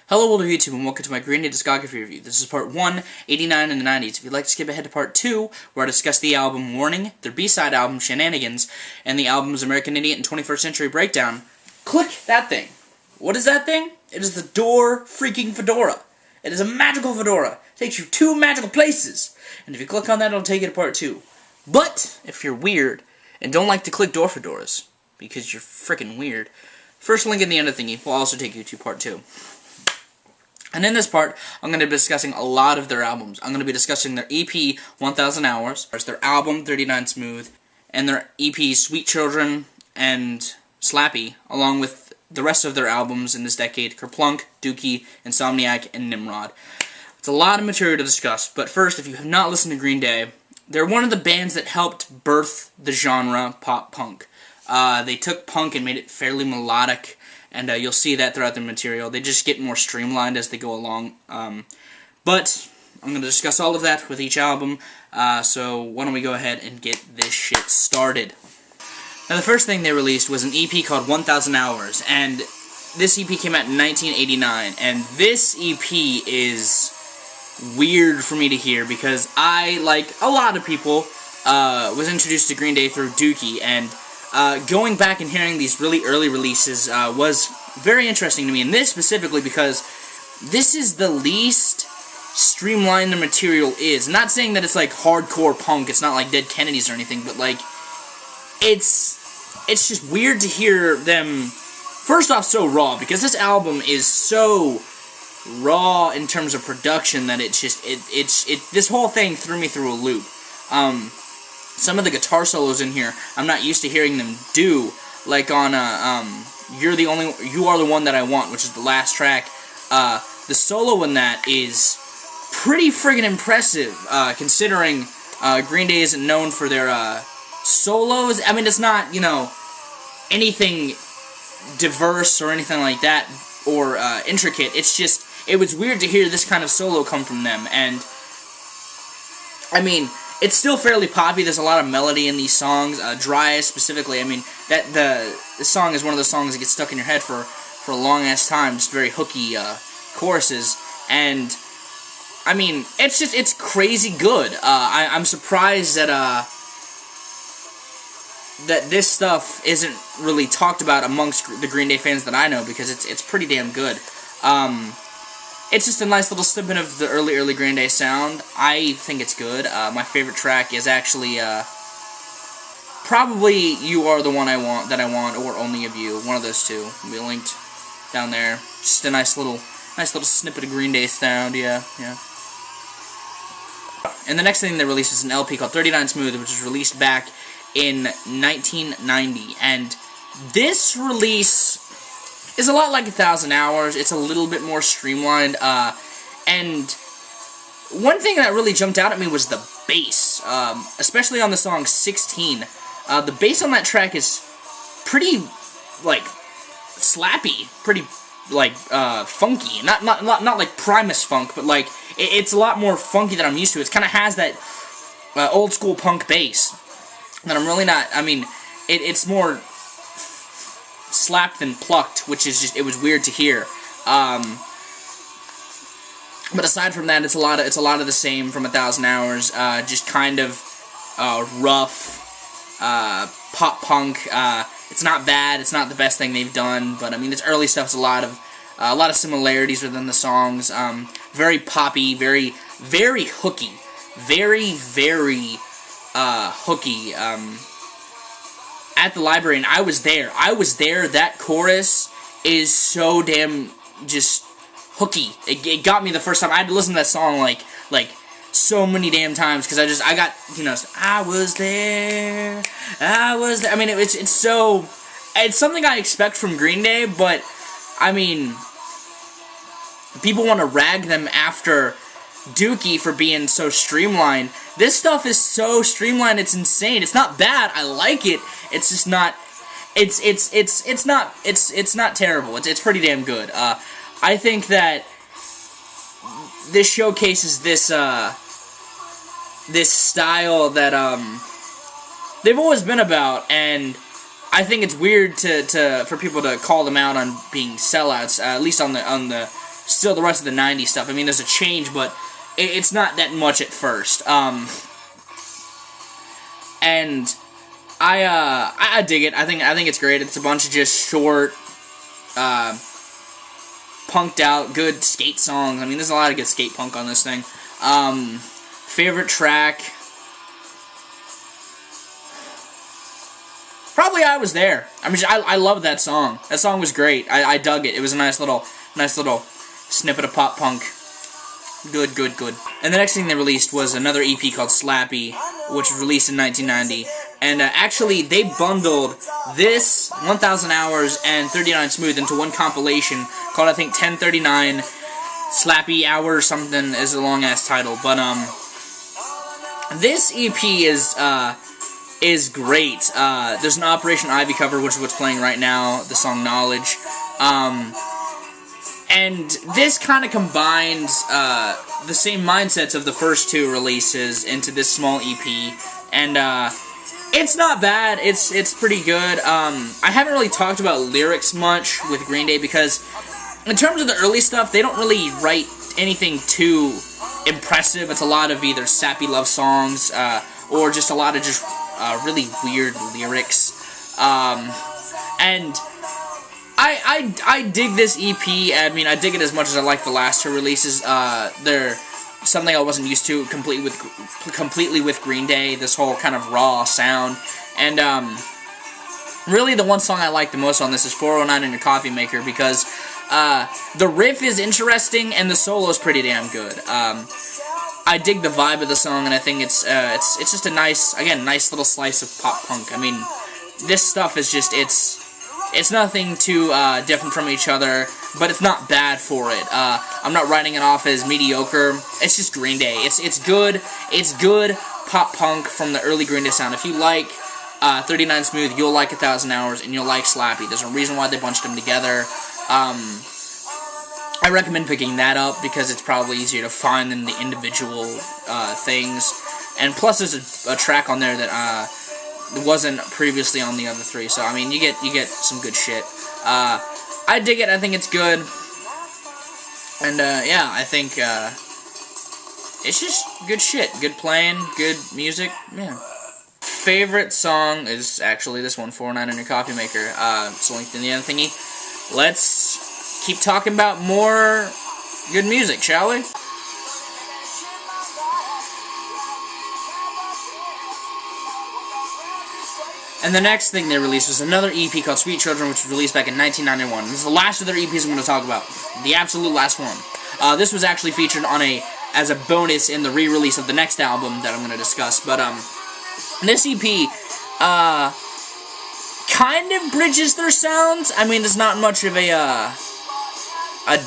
Hello world of YouTube and welcome to my Green Day Discography review. This is part 1, 89 in the 90s. If you'd like to skip ahead to part 2, where I discuss the album Warning, their B-side album Shenanigans, and the albums American Idiot and 21st Century Breakdown, click that thing. What is that thing? It is the door freaking fedora. It is a magical fedora. It takes you to magical places. And if you click on that, it'll take you to part 2. But, if you're weird and don't like to click door fedoras, because you're freaking weird, first link in the end of the thingy will also take you to part 2. And in this part, I'm going to be discussing a lot of their albums. I'm going to be discussing their EP, 1000 Hours, their album, 39 Smooth, and their EP, Sweet Children and Slappy, along with the rest of their albums in this decade, Kerplunk, Dookie, Insomniac, and Nimrod. It's a lot of material to discuss, but first, if you have not listened to Green Day, they're one of the bands that helped birth the genre pop-punk. They took punk and made it fairly melodic, and you'll see that throughout their material. They just get more streamlined as they go along. But I'm going to discuss all of that with each album, so why don't we go ahead and get this shit started. Now the first thing they released was an EP called 1000 Hours, and this EP came out in 1989, and this EP is weird for me to hear because I, like a lot of people, was introduced to Green Day through Dookie, and going back and hearing these really early releases was very interesting to me, and this specifically because this is the least streamlined the material is. I'm not saying that it's like hardcore punk, it's not like Dead Kennedys or anything, but like, it's just weird to hear them, first off, so raw, because this album is so raw in terms of production that this whole thing threw me through a loop. Some of the guitar solos in here, I'm not used to hearing them do, like on, You Are the One That I Want, which is the last track. The solo in that is pretty friggin' impressive, considering Green Day isn't known for their, solos. I mean, it's not, you know, anything diverse or anything like that, or, intricate. It's just, it was weird to hear this kind of solo come from them, and, I mean, it's still fairly poppy. There's a lot of melody in these songs. Dry specifically. I mean, the song is one of those songs that gets stuck in your head for a long-ass time. Just very hooky choruses. And, I mean, it's crazy good. I'm surprised that, that this stuff isn't really talked about amongst the Green Day fans that I know, because it's pretty damn good. It's just a nice little snippet of the early Green Day sound. I think it's good. My favorite track is actually, probably You Are the One That I Want, or Only of You. One of those two. Will be linked down there. Just a nice little snippet of Green Day sound, yeah. And the next thing they released is an LP called 39 Smooth, which was released back in 1990. And this release is a lot like 1000 Hours. It's a little bit more streamlined, and one thing that really jumped out at me was the bass, especially on the song 16. The bass on that track is pretty, like, slappy, pretty, like, funky. Not like Primus funk, but, like, it's a lot more funky than I'm used to. It kind of has that old school punk bass that I'm really not, I mean, it's more slapped and plucked, which is just, it was weird to hear. But aside from that, it's a lot of the same from 1000 Hours. Just kind of rough pop punk. It's not bad. It's not the best thing they've done, but I mean, this early stuff's a lot of similarities within the songs. Very poppy, very hooky, very hooky. At the library, and I was there. That chorus is so damn just hooky. It got me the first time. I had to listen to that song like so many damn times, because I got, you know, I was there. I mean, it's something I expect from Green Day, but I mean, people want to rag them after Dookie for being so streamlined. This stuff is so streamlined, it's insane. It's not bad. I like it. It's just not. It's not terrible. It's pretty damn good. I think that this showcases this this style that they've always been about, and I think it's weird for people to call them out on being sellouts. At least on the still the rest of the 90s stuff. I mean, there's a change, but it's not that much at first. And I dig it. I think it's great. It's a bunch of just short, punked out, good skate songs. I mean, there's a lot of good skate punk on this thing. Favorite track? Probably I Was There. I mean, I love that song. That song was great. I dug it. It was a nice little snippet of pop punk. Good. And the next thing they released was another EP called Slappy, which was released in 1990. And actually, they bundled this 1,000 Hours and 39 Smooth into one compilation called, I think, 1039 Slappy Hour or something is a long-ass title. But, this EP is great. There's an Operation Ivy cover, which is what's playing right now, the song Knowledge. And this kind of combines the same mindsets of the first two releases into this small EP, and it's not bad. It's pretty good. I haven't really talked about lyrics much with Green Day because, in terms of the early stuff, they don't really write anything too impressive. It's a lot of either sappy love songs or just a lot of just really weird lyrics. And I dig this EP. I mean, I dig it as much as I like the last two releases. They're something I wasn't used to completely with Green Day, this whole kind of raw sound. And really the one song I like the most on this is 409 in Your Coffee Maker, because the riff is interesting and the solo is pretty damn good. I dig the vibe of the song, and I think it's just a nice little slice of pop punk. I mean, this stuff is just, it's nothing too different from each other, but it's not bad for it. I'm not writing it off as mediocre. It's just Green Day. It's good pop punk from the early Green Day sound. If you like 39 Smooth, you'll like 1,000 Hours, and you'll like Slappy. There's a reason why they bunched them together. I recommend picking that up because it's probably easier to find than the individual things. And plus, there's a track on there that wasn't previously on the other three. So I mean, you get some good shit. I dig it. I think it's good. And yeah, I think it's just good shit. Good playing, good music. Yeah. Favorite song is actually this one, 409 in Your Coffee Maker. It's linked in the other thingy. Let's keep talking about more good music, shall we? And the next thing they released was another EP called Sweet Children, which was released back in 1991. This is the last of their EPs I'm going to talk about. The absolute last one. This was actually featured on as a bonus in the re-release of the next album that I'm going to discuss. But this EP kind of bridges their sounds. I mean, there's not much of a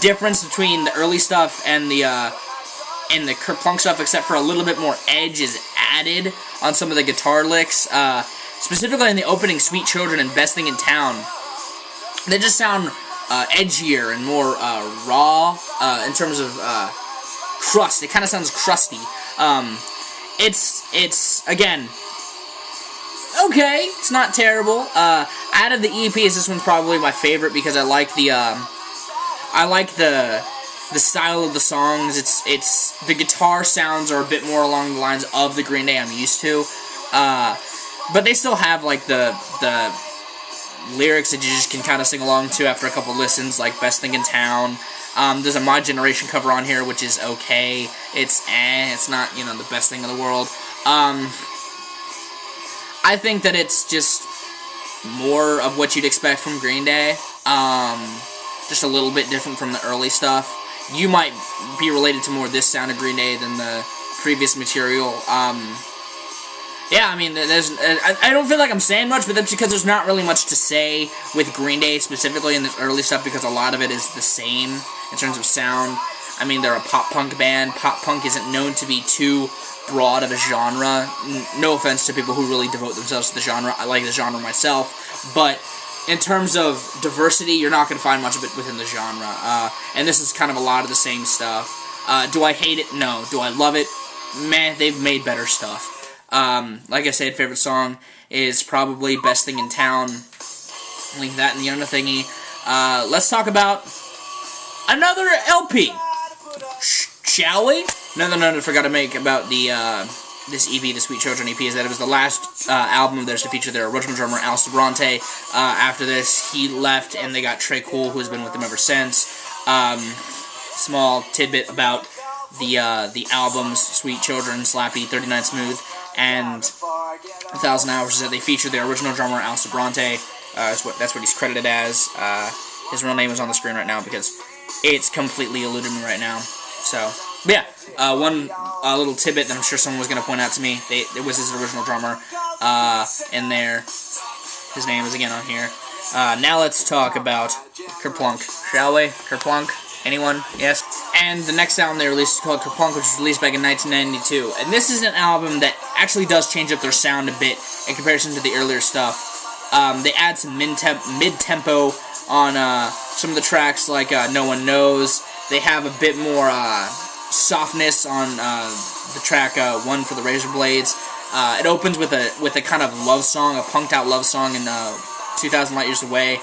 difference between the early stuff and the kerplunk stuff, except for a little bit more edge is added on some of the guitar licks. Specifically in the opening Sweet Children and Best Thing in Town. They just sound edgier and more raw in terms of crust. It kind of sounds crusty. It's again, okay, it's not terrible. Out of the EPs, this one's probably my favorite because I like the style of the songs. It's the guitar sounds are a bit more along the lines of the Green Day I'm used to. But they still have, like, the lyrics that you just can kind of sing along to after a couple listens, like Best Thing in Town. There's a My Generation cover on here, which is okay. It's not, you know, the best thing in the world. I think that it's just more of what you'd expect from Green Day. Just a little bit different from the early stuff. You might be related to more of this sound of Green Day than the previous material. Yeah, I mean, I don't feel like I'm saying much, but that's because there's not really much to say with Green Day, specifically in the early stuff, because a lot of it is the same in terms of sound. I mean, they're a pop-punk band. Pop-punk isn't known to be too broad of a genre. No offense to people who really devote themselves to the genre. I like the genre myself, but in terms of diversity, you're not going to find much of it within the genre. And this is kind of a lot of the same stuff. Do I hate it? No. Do I love it? Meh, they've made better stuff. Like I said, favorite song is probably Best Thing in Town. Link that in the other thingy. Let's talk about another LP. Shall we? Another note I forgot to make about the this EP, the Sweet Children EP, is that it was the last album of theirs to feature their original drummer, Al Bronte. After this, he left, and they got Trey Cool, who's been with them ever since. Small tidbit about the albums, Sweet Children, Slappy, 39 Smooth, and 1,000 Hours, is that they featured their original drummer, Al Bronte. That's what he's credited as. His real name is on the screen right now because it's completely eluded me right now. So, but yeah, one little tidbit that I'm sure someone was going to point out to me. It was his original drummer in there. His name is again on here. Now let's talk about Kerplunk, shall we? Kerplunk? Anyone? Yes? And the next album they released is called Kerplunk, which was released back in 1992. And this is an album that actually does change up their sound a bit in comparison to the earlier stuff. They add some mid-tempo on some of the tracks, like No One Knows. They have a bit more softness on the track One for the Razor Blades. It opens with a kind of love song, a punked-out love song in 2,000 Light Years Away.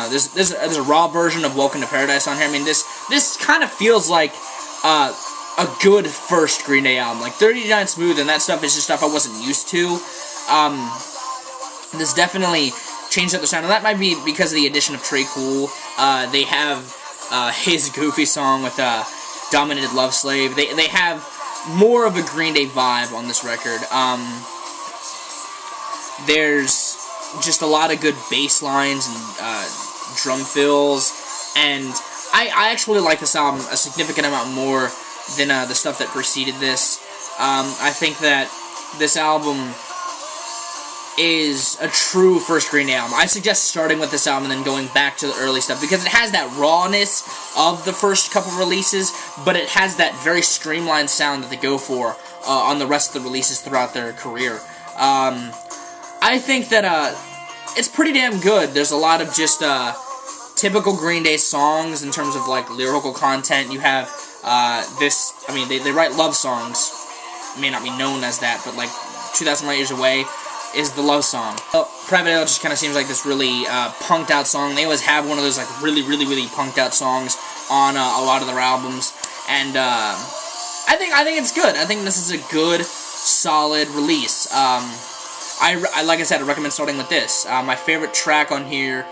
There's a raw version of Welcome to Paradise on here. I mean, this kind of feels like a good first Green Day album. Like 39 Smooth and that stuff is just stuff I wasn't used to. This definitely changed up the sound, and that might be because of the addition of Trey Cool. They have his goofy song with Dominated Love Slave. They have more of a Green Day vibe on this record. There's just a lot of good bass lines and drum fills, and I actually like this album a significant amount more than the stuff that preceded this. I think that this album is a true first Green Day album. I suggest starting with this album and then going back to the early stuff, because it has that rawness of the first couple releases, but it has that very streamlined sound that they go for on the rest of the releases throughout their career. I think that it's pretty damn good. There's a lot of just typical Green Day songs in terms of like lyrical content. You have this, I mean, they write love songs. It may not be known as that, but like 2,000 Light Years Away is the love song. Well, Private Ale just kind of seems like this really punked out song. They always have one of those like really punked out songs on a lot of their albums, and I think it's good. I think this is a good, solid release. I like I said, I recommend starting with this. My favorite track on here,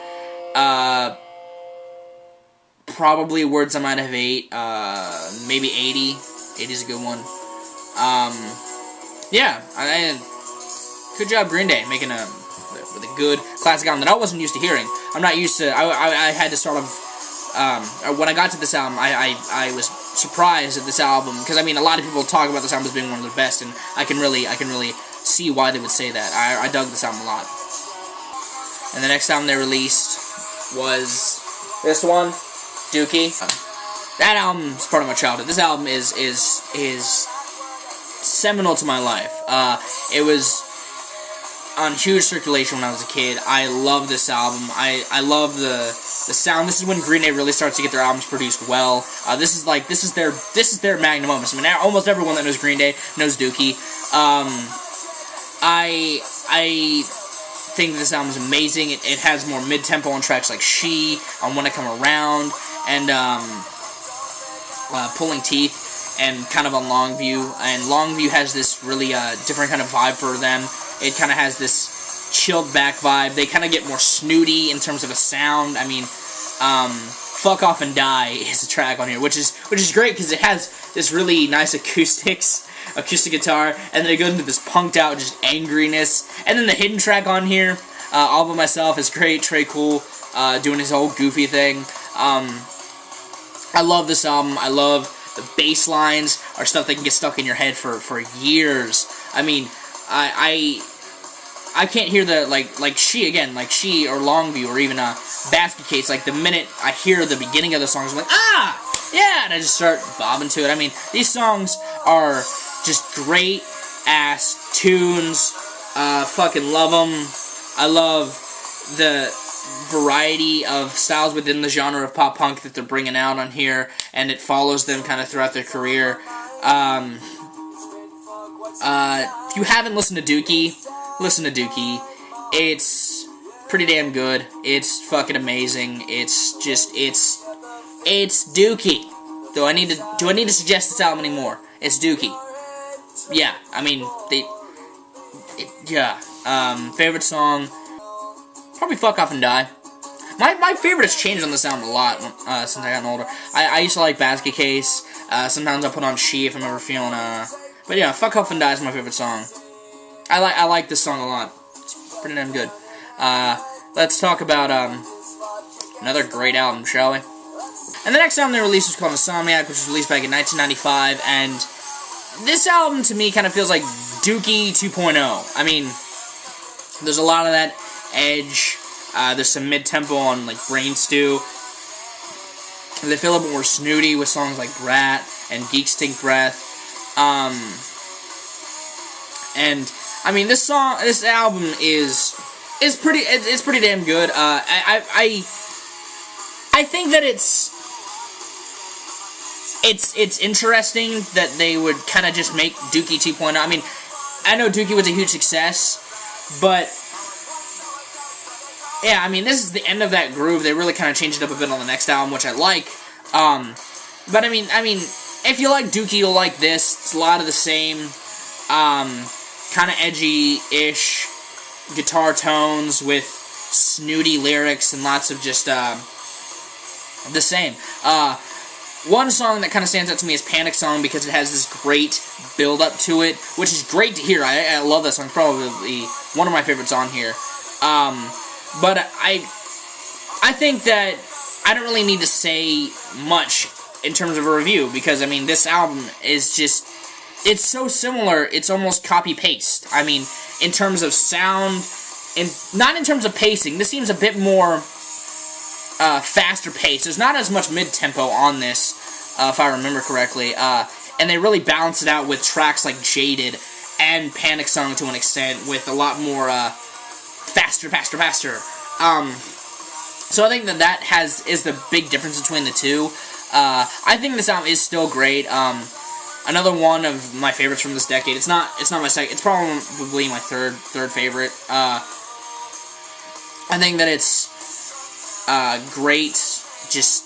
probably Words I Might Have Ate, maybe 80. 80 is a good one. Yeah, good job, Green Day, making with a good classic album that I wasn't used to hearing. I'm not used to. I had to sort of. When I got to this album, I was surprised at this album, because I mean, a lot of people talk about this album as being one of the best, and I can really see why they would say that. I dug this album a lot. And the next album they released was this one, Dookie. That album is part of my childhood. This album is seminal to my life. It was on huge circulation when I was a kid. I love this album. I love the sound. This is when Green Day really starts to get their albums produced well. This is their magnum opus. I mean, almost everyone that knows Green Day knows Dookie. I think this album is amazing. It has more mid-tempo on tracks like She, on When I Come Around, and Pulling Teeth, and kind of on Longview. And Longview has this really different kind of vibe for them. It kind of has this chilled back vibe. They kind of get more snooty in terms of a sound. I mean, Fuck Off and Die is a track on here, which is great because it has this really nice acoustic guitar, and then it goes into this punked out just angriness. And then the hidden track on here, All By Myself, is great. Trey Cool doing his whole goofy thing. I love this album. I love the bass lines are stuff that can get stuck in your head for years. I mean, I can't hear the like She again, like She or Longview or even Basket Case. Like the minute I hear the beginning of the songs, I'm like, ah, yeah, and I just start bobbing to it. I mean, these songs are just great ass tunes. Fucking love them. I love the variety of styles within the genre of pop punk that they're bringing out on here, and it follows them kind of throughout their career. If you haven't listened to Dookie, listen to Dookie. It's pretty damn good. It's fucking amazing. It's It's Dookie. Do I need to suggest this album anymore? It's Dookie. Yeah, I mean, favorite song, probably Fuck Off and Die. My favorite has changed on this album a lot since I gotten older. I used to like Basket Case. Sometimes I put on She if I'm ever feeling, but yeah, Fuck Off and Die is my favorite song. I like this song a lot. It's pretty damn good. Let's talk about, another great album, shall we? And the next album they released was called Insomniac, which was released back in 1995, and this album, to me, kind of feels like Dookie 2.0. I mean, there's a lot of that edge, there's some mid-tempo on, like, Brain Stew. They feel a bit more snooty with songs like Brat and Geek Stink Breath. And, I mean, this album is pretty damn good. I think that it's interesting that they would kind of just make Dookie 2.0. I mean, I know Dookie was a huge success, but yeah, I mean, this is the end of that groove. They really kind of changed it up a bit on the next album, which I like. But I mean, if you like Dookie, you'll like this. It's a lot of the same, kind of edgy-ish guitar tones with snooty lyrics and lots of just the same. One song that kind of stands out to me is Panic Song because it has this great build-up to it, which is great to hear. I love that song. It's probably one of my favorites on here. But I think that I don't really need to say much in terms of a review because, I mean, this album is just, it's so similar, it's almost copy-paste. I mean, in terms of sound, and not in terms of pacing. This seems a bit more faster paced. There's not as much mid-tempo on this, if I remember correctly. And they really balance it out with tracks like Jaded and Panic Song to an extent, with a lot more faster. So I think that is the big difference between the two. I think this album is still great. Another one of my favorites from this decade. It's not my second. It's probably my third favorite. I think that it's great, just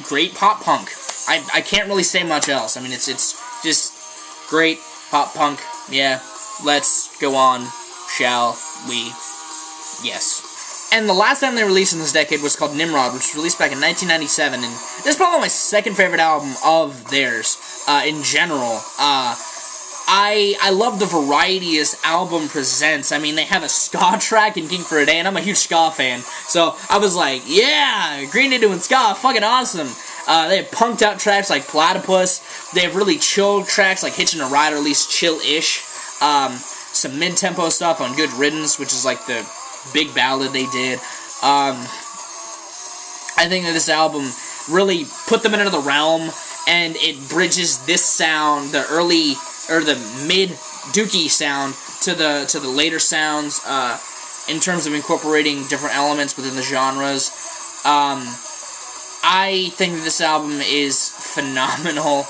great pop punk. I can't really say much else. I mean, it's just great pop punk. Yeah, let's go on, shall we? Yes. And the last time they released in this decade was called Nimrod, which was released back in 1997, and this is probably my second favorite album of theirs, in general. I love the variety this album presents. I mean, they have a ska track in King for a Day, and I'm a huge ska fan, so I was like, yeah, Green Day doing ska, fucking awesome. They have punked out tracks like Platypus. They have really chilled tracks like Hitchin' a Ride, or at least chill-ish. Some mid-tempo stuff on Good Riddance, which is like the big ballad they did. I think that this album really put them into the realm, and it bridges this sound, the early, or the mid-Dookie sound, to the later sounds, in terms of incorporating different elements within the genres. I think that this album is phenomenal.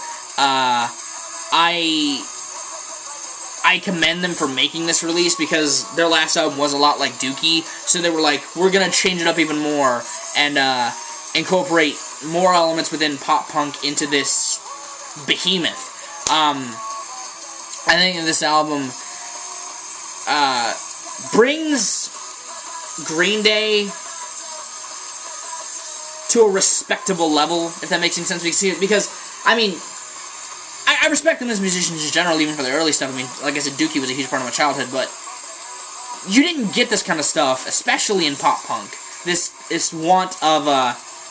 I commend them for making this release because their last album was a lot like Dookie, so they were like, we're gonna change it up even more and incorporate more elements within pop punk into this behemoth. I think this album brings Green Day to a respectable level, if that makes any sense, because I mean, I respect them as musicians in general, even for their early stuff. I mean, like I said, Dookie was a huge part of my childhood, but you didn't get this kind of stuff, especially in pop punk. This want of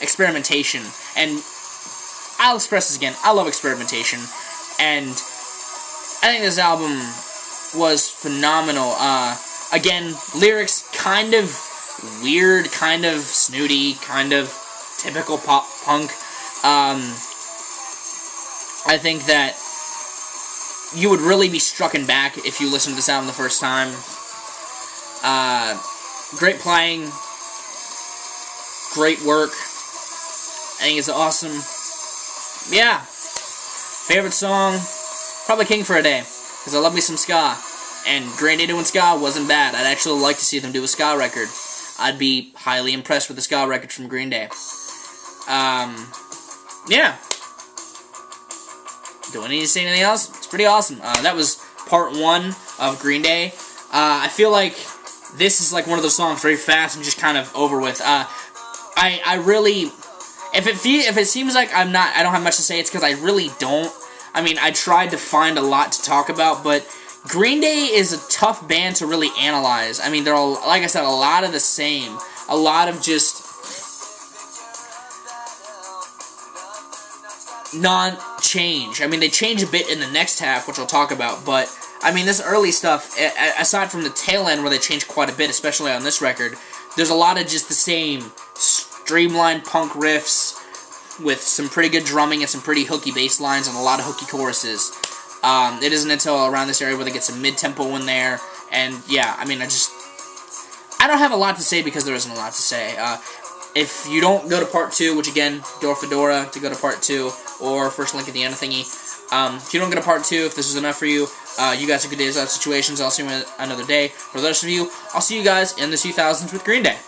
experimentation, and I'll express this again, I love experimentation, and I think this album was phenomenal. Again, lyrics kind of weird, kind of snooty, kind of typical pop punk. I think that you would really be strucken back if you listened to this album the first time. Great playing, great work. I think it's awesome. Yeah. Favorite song, probably King for a Day, because I love me some ska. And Green Day doing ska wasn't bad. I'd actually like to see them do a ska record. I'd be highly impressed with the ska record from Green Day. Yeah. Do I need to say anything else? It's pretty awesome. That was part 1 of Green Day. I feel like this is like one of those songs very fast and just kind of over with. I really, if it seems like I don't have much to say, it's because I really don't. I mean, I tried to find a lot to talk about, but Green Day is a tough band to really analyze. I mean, they're all, like I said, a lot of the same, a lot of just non-change. I mean, they change a bit in the next half, which I'll talk about, but I mean, this early stuff, aside from the tail end where they change quite a bit, especially on this record, there's a lot of just the same streamlined punk riffs with some pretty good drumming and some pretty hooky bass lines and a lot of hooky choruses. It isn't until around this area where they get some mid-tempo in there, and yeah, I mean, I don't have a lot to say because there isn't a lot to say. If you don't go to part 2, which again, Door Fedora to go to part 2, or first link at the end of thingy. If you don't go to part 2, if this is enough for you, you guys have good days out of situations. I'll see you another day. For the rest of you, I'll see you guys in the 2000s with Green Day.